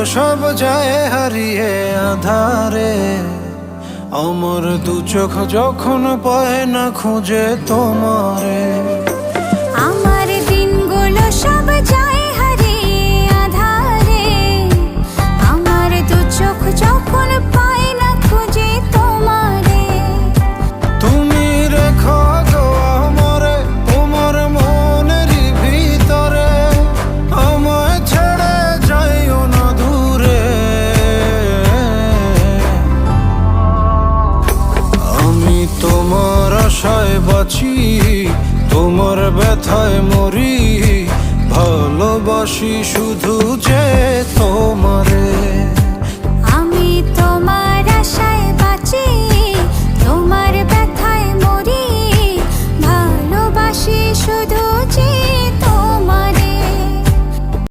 সব যায় হারিয়ে আধারে। আমার দু চোখ যখন পায় না খুঁজে তোমারে। আমার দিনগুলো সব যায় হারিয়ে আধারে। আমার দু চোখ যখন পায় না খুঁজে তোমারে। তুমি রেখো গো আমারে তোমার মনেরই ভিতরে, আমায় ছেড়ে যাইও না দূরে। আমি তোমার আশায় বাঁচি, তোমার ব্যথায় মরি, ভালোবাসি শুধু যে তোমারে।